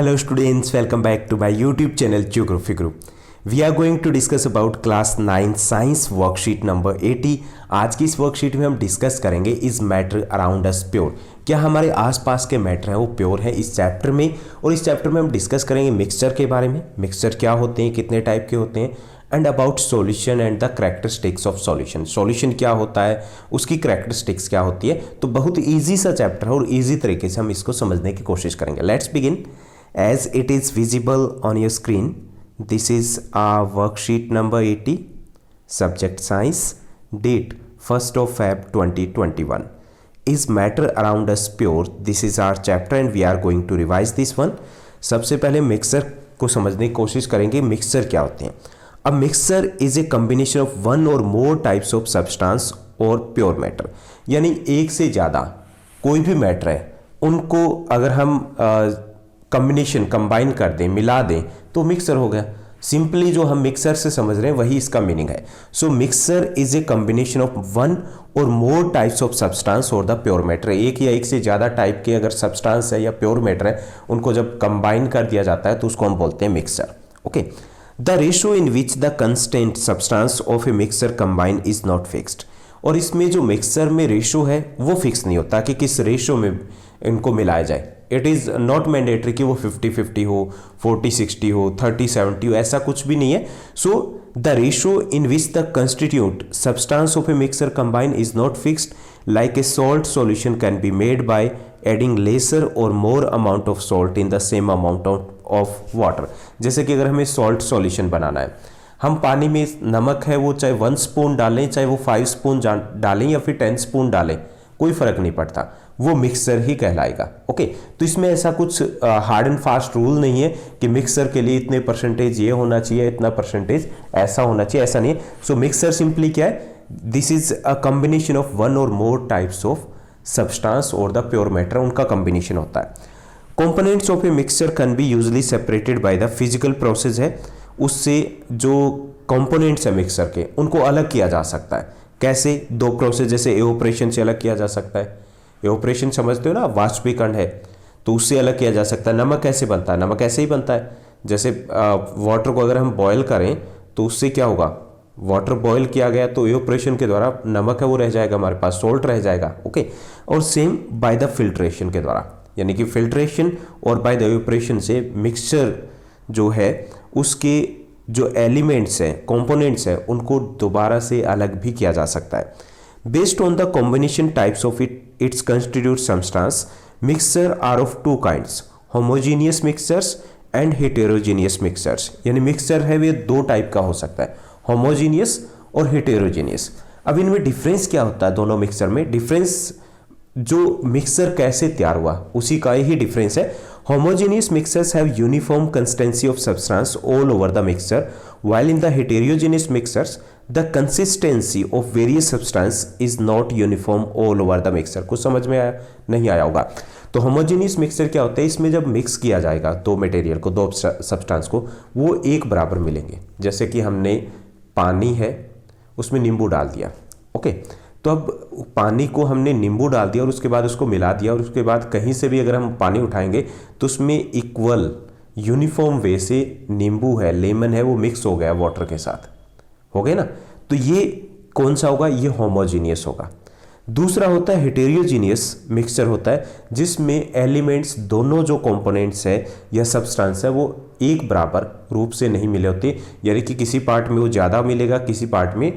Hello students, welcome back to my YouTube channel Geography Group. We are going to discuss about class 9 science worksheet number 80. आज की इस worksheet में हम discuss करेंगे is matter around us pure, क्या हमारे आसपास के मैटर हैं वो प्योर है इस चैप्टर में। और इस चैप्टर में हम डिस्कस करेंगे मिक्सचर के बारे में, मिक्सचर क्या होते हैं, कितने टाइप के होते हैं, and about solution and the characteristics of solution. Solution क्या होता है, उसकी करैक्टरिस्टिक्स क्या होती है। तो बहुत ईजी सा चैप्टर है और ईजी तरीके से हम इसको समझने की कोशिश करेंगे। Let's begin. As it is visible on your screen, this is our worksheet number 80, subject science, date 1st of Feb 2021. Is matter around us pure? This is our chapter and we are going to revise this one. सबसे पहले mixer को समझने की कोशिश करेंगे। Mixer क्या होते हैं। अब mixer is A combination of one or more types of substance और प्योर मैटर, यानी एक से ज़्यादा कोई भी मैटर है उनको अगर हम कॉम्बिनेशन कंबाइन कर दें, मिला दें, तो मिक्सर हो गया। सिंपली जो हम मिक्सर से समझ रहे हैं वही इसका मीनिंग है। So mixer is a combination of one or more types of substance or the pure matter. एक या एक से ज़्यादा टाइप के अगर सब्सटेंस है या प्योर मैटर है उनको जब कंबाइन कर दिया जाता है तो उसको हम बोलते हैं mixture. Okay, the ratio in which the constant substance of a mixer combine is not fixed. और इसमें जो मिक्सर में रेशो है वो फिक्स नहीं होता कि किस रेशो में इनको मिलाया जाए। इट इज़ नॉट मैंडेटरी कि वो 50-50 हो, 40-60 हो, 30-70 हो, ऐसा कुछ भी नहीं है। So the ratio in which the constitute substance of a mixer combine is not fixed, like a salt solution can be made by adding lesser or more amount of salt in the same amount of water. जैसे कि अगर हमें salt solution बनाना है, हम पानी में नमक है वो चाहे 1 स्पून डालें, चाहे वो 5 स्पून डालें या फिर 10 स्पून डालें, कोई फर्क नहीं पड़ता, वो मिक्सर ही कहलाएगा। ओके, तो इसमें ऐसा कुछ हार्ड एंड फास्ट रूल नहीं है कि मिक्सर के लिए इतने परसेंटेज ये होना चाहिए, इतना परसेंटेज ऐसा होना चाहिए, ऐसा नहीं है। सो मिक्सर सिंपली क्या है, this is a combination of one or more types of substance or the pure matter, उनका कॉम्बिनेशन होता है। Components of a mixture can be usually separated by the physical process है, उससे जो components है mixer के उनको अलग किया जा सकता है। कैसे? 2 प्रोसेस, जैसे एवापोरेशन से अलग किया जा सकता है। एवापोरेशन समझते हो ना, वाष्पीकरण है, तो उससे अलग किया जा सकता है। नमक कैसे बनता है? नमक ऐसे ही बनता है, जैसे वाटर को अगर हम बॉयल करें तो उससे क्या होगा, वाटर बॉयल किया गया तो एवापोरेशन के द्वारा नमक है वो रह जाएगा, हमारे पास सॉल्ट रह जाएगा। ओके, और सेम बाय द फिल्ट्रेशन के द्वारा, यानी कि फिल्ट्रेशन और बाय द एवापोरेशन से मिक्सचर जो है उसके जो एलिमेंट्स हैं, कंपोनेंट्स हैं, उनको दोबारा से अलग भी किया जा सकता है। Based on the combination types of its constitute substance, mixture are of 2 kinds, homogeneous mixtures and heterogeneous mixtures. यानी मिक्सचर है वे 2 टाइप का हो सकता है, होमोजीनियस और हेटेरोजीनियस। अब इनमें डिफरेंस क्या होता है दोनों मिक्सचर में? डिफरेंस जो मिक्सचर कैसे तैयार हुआ उसी का ही डिफरेंस है। Homogeneous mixtures have uniform consistency of substance all over the mixture, while in the heterogeneous mixtures, the consistency of various substance is not uniform all over the mixture। कुछ समझ में आया? नहीं आया होगा। तो homogeneous mixture क्या होता है, इसमें जब मिक्स किया जाएगा 2 मटेरियल को, 2 सब्सटेंस को, वो एक बराबर मिलेंगे। जैसे कि हमने पानी है उसमें नींबू डाल दिया। ओके, तो अब पानी को हमने नींबू डाल दिया और उसके बाद उसको मिला दिया, और उसके बाद कहीं से भी अगर हम पानी उठाएंगे तो उसमें इक्वल यूनिफॉर्म वे से नींबू है, लेमन है, वो मिक्स हो गया वाटर के साथ, हो गए ना। तो ये कौन सा होगा? ये होमोजीनियस होगा। दूसरा होता है हेटेरोजीनियस मिक्सचर, होता है जिसमें एलिमेंट्स, दोनों जो कंपोनेंट्स है या सब्सटेंस है वो एक बराबर रूप से नहीं मिले होते, यानी कि किसी पार्ट में वो ज़्यादा मिलेगा, किसी पार्ट में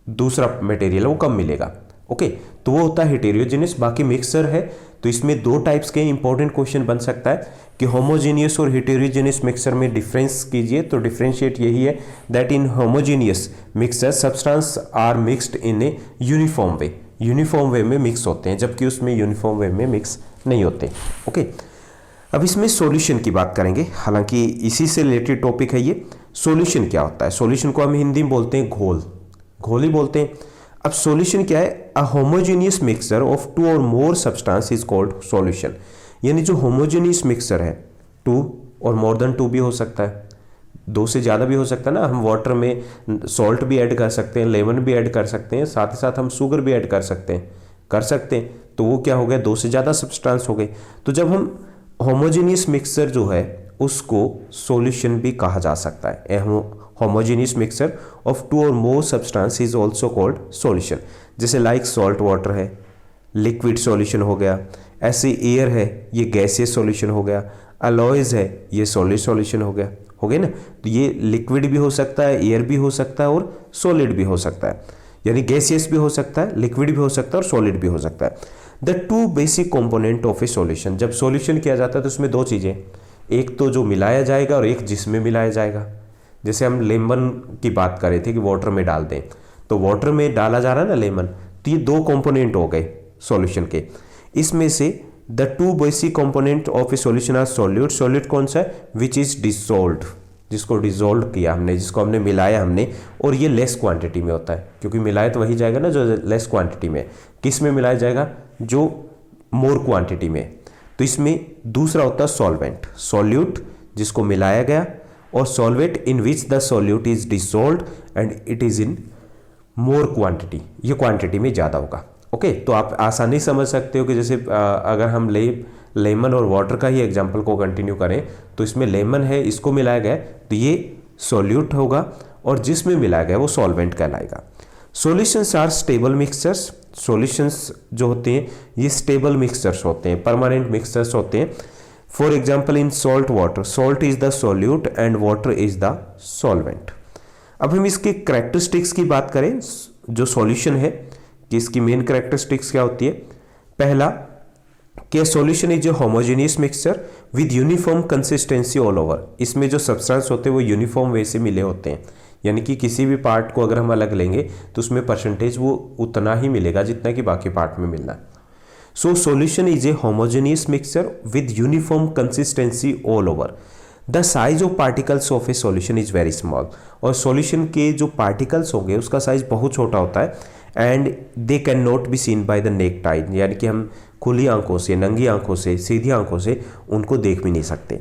दूसरा मटेरियल वो कम मिलेगा। ओके, तो वो होता है हेटेरोजीनियस। बाकी मिक्सचर है तो इसमें 2 टाइप्स के इंपॉर्टेंट क्वेश्चन बन सकता है कि होमोजीनियस और हेटेरोजीनियस मिक्सचर में डिफरेंस कीजिए, तो डिफरेंशिएट यही है that in homogeneous mixture substance are mixed in a uniform way, uniform way में मिक्स होते हैं, जबकि उसमें यूनिफॉर्म वे में मिक्स नहीं होते। ओके, अब इसमें सॉल्यूशन की बात करेंगे, हालांकि इसी से रिलेटेड टॉपिक है ये। सॉल्यूशन क्या होता है? सॉल्यूशन को हम हिंदी में बोलते हैं घोल, घोल ही बोलते हैं। अब सॉल्यूशन क्या है? अ होमोजेनियस मिक्सचर ऑफ 2 और more substance is called solution. यानी जो होमोजेनियस मिक्सचर है, 2 और मोर देन 2 भी हो सकता है, 2 से ज़्यादा भी हो सकता है ना। हम वाटर में सॉल्ट भी ऐड कर सकते हैं, लेमन भी ऐड कर सकते हैं, साथ ही साथ हम शुगर भी ऐड कर सकते हैं, तो वो क्या हो गया? 2 से ज़्यादा सब्सटेंस हो गए। तो जब हम होमोजेनियस मिक्सचर जो है उसको सॉल्यूशन भी कहा जा सकता है। ए होमोजेनियस मिक्सचर ऑफ टू और more substance is also called solution. जैसे लाइक सॉल्ट वाटर है, लिक्विड सॉल्यूशन हो गया, ऐसे एयर है, ये गैसियस सॉल्यूशन हो गया, अलॉयज है, ये सॉलिड सॉल्यूशन हो गया ना। तो ये लिक्विड भी हो सकता है, एयर भी हो सकता है और सॉलिड भी हो सकता है, यानी गैसियस भी हो सकता है, लिक्विड भी हो सकता है और सॉलिड भी हो सकता है। The two basic component of a solution, जब सॉल्यूशन किया जाता है तो उसमें दो चीज़ें, एक तो जो मिलाया जाएगा और एक जिसमें मिलाया जाएगा। जैसे हम लेमन की बात कर रहे थे कि वाटर में डाल दें, तो वाटर में डाला जा रहा है ना लेमन, तो ये दो कंपोनेंट हो गए सॉल्यूशन के। इसमें से the two basic component of a solution are solute. Solute कौन सा है? विच इज डिसॉल्व्ड, जिसको डिसॉल्व किया हमने, जिसको हमने मिलाया हमने, और ये लेस क्वांटिटी में होता है, क्योंकि मिलाया तो वही जाएगा ना जो लेस क्वांटिटी में। किस में मिलाया जाएगा? जो मोर क्वांटिटी में। तो इसमें दूसरा होता है सॉल्वेंट, सॉल्यूट जिसको मिलाया गया, और solvate in which the solute is dissolved and it is in more quantity, ये क्वांटिटी में ज़्यादा होगा। ओके, तो आप आसानी समझ सकते हो कि जैसे अगर हम लेमन और वाटर का ही एग्जांपल को कंटिन्यू करें, तो इसमें लेमन है, इसको मिलाया गया तो ये सॉल्यूट होगा, और जिसमें मिलाया गया वो सॉल्वेंट कहलाएगा। Solutions are stable mixtures. Solutions जो होते हैं ये स्टेबल मिक्सचर्स होते हैं, परमानेंट मिक्सचर्स होते हैं। For example in salt water, salt is the solute and water is the solvent. अब हम इसके कैरेक्टरिस्टिक्स की बात करें, जो सॉल्यूशन है कि इसकी मेन कैरेक्टरिस्टिक्स क्या होती है। पहला कि solution is a homogeneous mixture with uniform consistency all over. इसमें जो सब्सटेंस होते हैं वो यूनिफॉर्म वे से मिले होते हैं, यानी कि किसी भी पार्ट को अगर हम अलग लेंगे तो उसमें परसेंटेज वो उतना ही मिलेगा जितना कि बाकी पार्ट में मिलना है। So solution is a homogeneous mixture with uniform consistency all over. The size of particles of a solution is very small. और सॉल्यूशन के जो पार्टिकल्स होंगे उसका साइज बहुत छोटा होता है, and they can not be seen by the necked आई, यानी कि हम खुली आंखों से, नंगी आंखों से, सीधी आंखों से उनको देख भी नहीं सकते।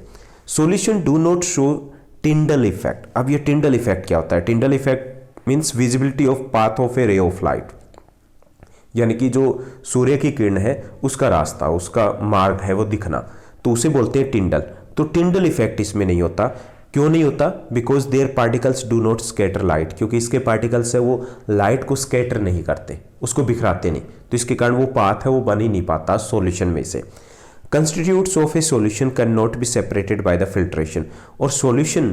Solution do not show Tyndall effect. अब ये टिंडल इफेक्ट क्या होता है? Tyndall effect means visibility of path of A ray of light, यानी कि जो सूर्य की किरण है उसका रास्ता, उसका मार्ग है वो दिखना, तो उसे बोलते हैं टिंडल। तो टिंडल इफेक्ट इसमें नहीं होता। क्यों नहीं होता? Because there particles do not scatter light, क्योंकि इसके पार्टिकल्स है वो लाइट को स्कैटर नहीं करते, उसको बिखराते नहीं, तो इसके कारण वो पाथ है वो बन ही नहीं पाता सॉल्यूशन में से। Constitutes of a solution can not be separated by the filtration. और सॉल्यूशन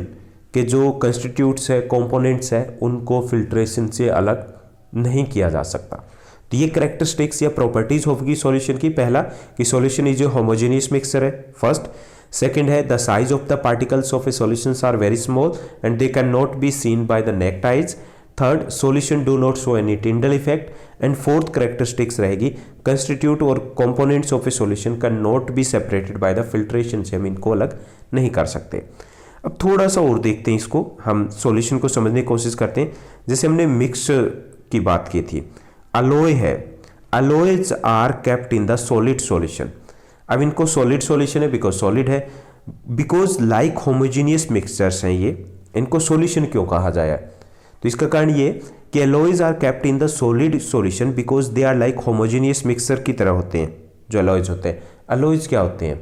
के जो कंस्टिट्यूट्स है, कंपोनेंट्स है, उनको फिल्ट्रेशन से अलग नहीं किया जा सकता। तो ये कैरेक्टरिस्टिक्स या प्रॉपर्टीज होगी सॉल्यूशन की। पहला कि solution is a homogeneous mixture है, फर्स्ट। सेकेंड है the size of the particles of a solutions are very small and they can not be seen by the naked eyes. Third, solution do not show any Tyndall effect. And fourth characteristics रहेगी constitute और components of a solution can not be separated by the filtration, से हम इनको अलग नहीं कर सकते। अब थोड़ा सा और देखते हैं इसको, हम सॉल्यूशन को समझने की कोशिश करते हैं। जैसे हमने मिक्सचर की बात की थी, अलॉय है, alloys are kept in the solid solution. अब इनको सॉलिड सॉल्यूशन है बिकॉज सॉलिड है, बिकॉज लाइक होमोजीनियस मिक्सचर्स हैं ये, इनको सॉल्यूशन क्यों कहा जाए? तो इसका कारण ये कि alloys are kept in the solid solution because they are like homogeneous mixture की तरह होते हैं जो अलॉयज होते हैं। अलॉयज क्या होते हैं?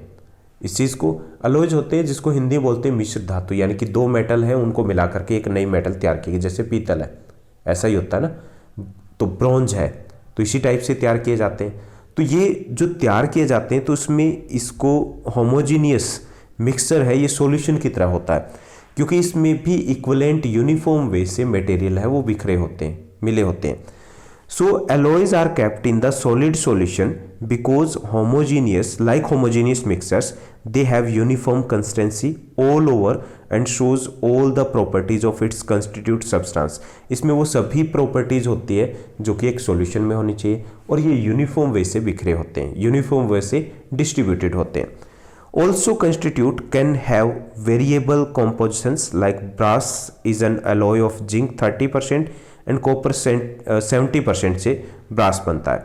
इस चीज़ को अलॉयज होते हैं जिसको हिंदी बोलते हैं मिश्र धातु, यानी कि दो मेटल है उनको मिला करके एक नई मेटल तैयार की, जैसे पीतल है ऐसा ही होता है ना, तो ब्रॉन्ज है, तो इसी टाइप से तैयार किए जाते हैं। तो ये जो तैयार किए जाते हैं तो उसमें इसको होमोजीनियस मिक्सचर है, ये सॉल्यूशन की तरह होता है, क्योंकि इसमें भी इक्विवेलेंट यूनिफॉर्म वे से मटेरियल है वो बिखरे होते हैं, मिले होते हैं। सो alloys are kept in the solid solution because homogeneous, like homogeneous mixtures, they have uniform consistency all over and shows all the properties of its constituent substance। इसमें वो सभी प्रॉपर्टीज होती है जो कि एक सॉल्यूशन में होनी चाहिए, और ये यूनिफॉर्म वे से बिखरे होते हैं, यूनिफॉर्म वे से डिस्ट्रीब्यूटेड होते हैं। Also constitute can have variable compositions like brass is an alloy of zinc 30% and copper 70% से ब्रास बनता है।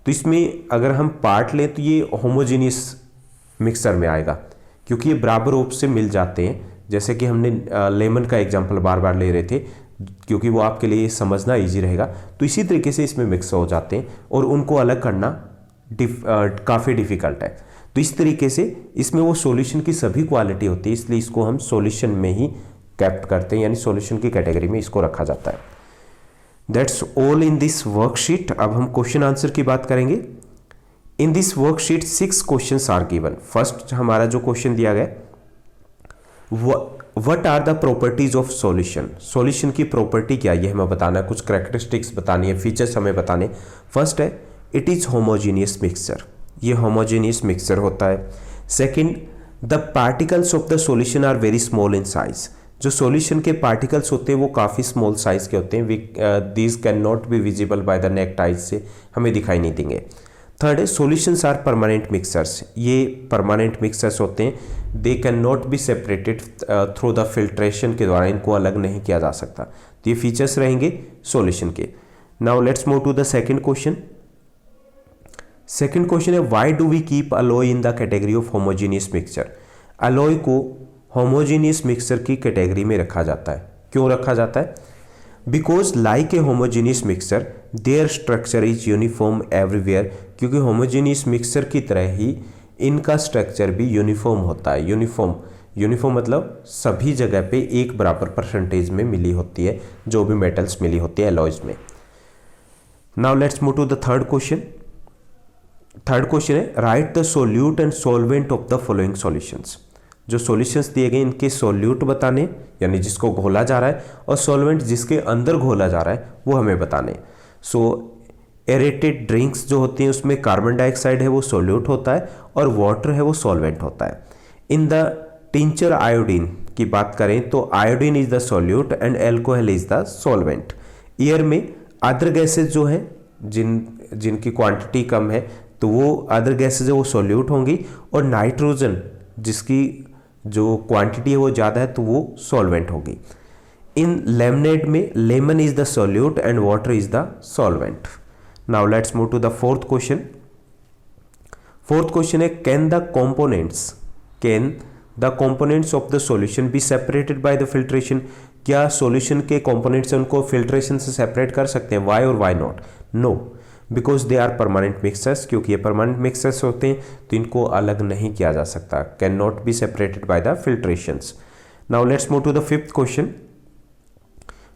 तो इसमें अगर हम पार्ट लें तो ये होमोजीनियस मिक्सचर में आएगा, क्योंकि ये बराबर रूप से मिल जाते हैं। जैसे कि हमने लेमन का एग्जांपल बार बार ले रहे थे, क्योंकि वो आपके लिए समझना इजी रहेगा। तो इसी तरीके से इसमें मिक्स हो जाते हैं और उनको अलग करना काफ़ी डिफ़िकल्ट है। तो इस तरीके से इसमें वो सॉल्यूशन की सभी क्वालिटी होती है, इसलिए इसको हम सॉल्यूशन में ही कैप्ट करते हैं, यानी सॉल्यूशन की कैटेगरी में इसको रखा जाता है। That's all in this worksheet. अब हम क्वेश्चन आंसर की बात करेंगे। In this worksheet 6 questions are given. First हमारा जो क्वेश्चन दिया गया, what are the properties of solution. Solution की प्रॉपर्टी क्या, ये हमें बताना है, कुछ कैरेक्टरिस्टिक्स बतानी है, फीचर्स हमें बताने। फर्स्ट है इट इज होमोजीनियस मिक्सचर, ये होमोजीनियस मिक्सचर होता है। Second, the particles of the solution are very small in size, जो सॉल्यूशन के पार्टिकल्स होते हैं वो काफ़ी स्मॉल साइज के होते हैं। These can not be visible by the naked eyes, से हमें दिखाई नहीं देंगे। थर्ड है सॉल्यूशंस आर परमानेंट मिक्सर्स, ये परमानेंट मिक्सर्स होते हैं, they can not be separated through the filtration के द्वारा, इनको अलग नहीं किया जा सकता। तो ये फीचर्स रहेंगे सॉल्यूशन के। Now let's move to the second question. Second question है why do we keep alloy in the category of homogeneous mixture. Alloy को होमोजीनियस मिक्सचर की कैटेगरी में रखा जाता है। क्यों रखा जाता है? Because like a homogeneous mixture their structure is uniform everywhere, क्योंकि होमोजीनियस मिक्सचर की तरह ही इनका स्ट्रक्चर भी यूनिफॉर्म होता है। यूनिफॉर्म मतलब सभी जगह पे एक बराबर परसेंटेज में मिली होती है, जो भी मेटल्स मिली होती है अलॉयज में। Now let's move to the third question. Third question है write the solute and solvent of the following solutions. जो सॉल्यूशंस दिए गए इनके सोल्यूट बताने, यानी जिसको घोला जा रहा है, और सॉल्वेंट जिसके अंदर घोला जा रहा है वो हमें बताने। सो एरेटेड ड्रिंक्स जो होती हैं उसमें कार्बन डाइऑक्साइड है वो सोल्यूट होता है और वाटर है वो सॉल्वेंट होता है। इन द टिंचर आयोडीन की बात करें तो iodine is the solute and alcohol is the solvent. Air में अदर गैसेज जो है जिनकी क्वांटिटी कम है तो वो अदर गैसेज है वो सोल्यूट होंगी, और नाइट्रोजन जिसकी जो क्वांटिटी है वो ज़्यादा है तो वो सॉल्वेंट होगी। इन लेमनेड में lemon is the solute and water is the solvent. Now let's move to the fourth question. Fourth question है can the components of the solution be separated by the filtration. क्या solution के components उनको filtration से separate कर सकते हैं? Why or why not? No, because they are permanent mixers, क्योंकि ये परमानेंट मिक्सर्स होते हैं तो इनको अलग नहीं किया जा सकता। Can not be separated by the filtrations. Now let's move to the fifth question.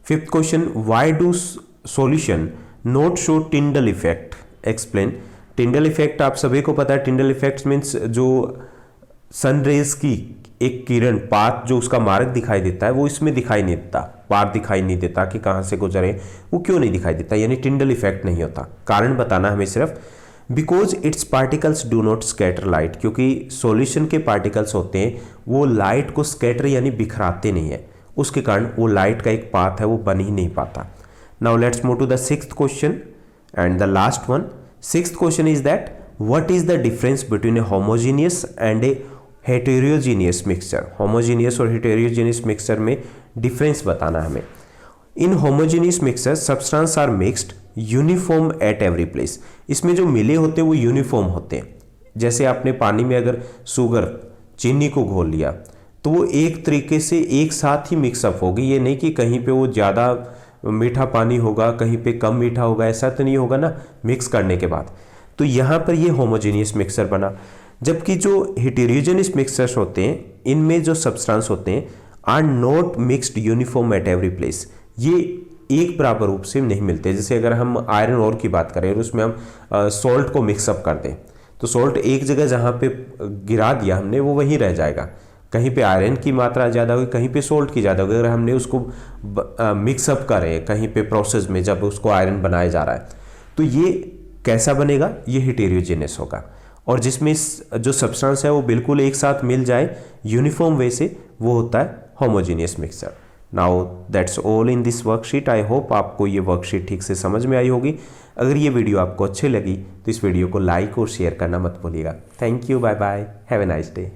Fifth question why do solution not show Tyndall effect, explain. Tyndall effect आप सभी को पता है। टिंडल इफेक्ट मीन्स जो सनरेज की एक किरण, पाथ जो उसका मार्ग दिखाई देता है वो इसमें दिखाई नहीं देता, पाथ दिखाई नहीं देता कि कहाँ से गुजरे, वो क्यों नहीं दिखाई देता, यानी टिंडल इफेक्ट नहीं होता। कारण बताना हमें सिर्फ। Because it's particles do not scatter light, क्योंकि सॉल्यूशन के पार्टिकल्स होते हैं वो लाइट को स्कैटर यानी बिखराते नहीं है, उसके कारण वो लाइट का एक पाथ है वो बन ही नहीं पाता। Now let's move to the sixth question and the last one. Sixth question is that what is the difference between a homogeneous and a heterogeneous mixture. Homogeneous और हेटेरोजीनियस मिक्सचर में डिफरेंस बताना हमें। In homogeneous mixture substance are mixed uniform at every place. इसमें जो मिले होते हैं वो यूनिफॉर्म होते हैं। जैसे आपने पानी में अगर शुगर, चीनी को घोल लिया तो वो एक तरीके से एक साथ ही मिक्सअप होगी। ये नहीं कि कहीं पे वो ज़्यादा मीठा पानी होगा, कहीं पे कम मीठा होगा, ऐसा तो नहीं होगा ना मिक्स करने के बाद। तो यहाँ पर ये होमोजीनियस मिक्सचर बना। जबकि जो हेटेरोजेनियस मिक्सचर्स होते हैं इनमें जो सब्सटेंस होते हैं are not mixed uniform at every place, ये एक बराबर रूप से नहीं मिलते। जैसे अगर हम आयरन ओर की बात करें और उसमें हम सॉल्ट को मिक्सअप कर दें तो सॉल्ट एक जगह जहाँ पे गिरा दिया हमने वो वहीं रह जाएगा। कहीं पे आयरन की मात्रा ज़्यादा होगी, कहीं पे सॉल्ट की ज़्यादा होगी। अगर हमने उसको मिक्सअप करें कहीं पे प्रोसेस में जब उसको आयरन बनाया जा रहा है तो ये कैसा बनेगा? ये हेटेरोजेनियस होगा। और जिसमें जो सब्सटेंस है वो बिल्कुल एक साथ मिल जाए यूनिफॉर्म वे से, वो होता है homogeneous mixture. Now that's all in this worksheet. I hope आपको ये वर्कशीट ठीक से समझ में आई होगी। अगर ये वीडियो आपको अच्छी लगी तो इस वीडियो को लाइक और शेयर करना मत भूलिएगा। Thank you, bye bye, have a nice day.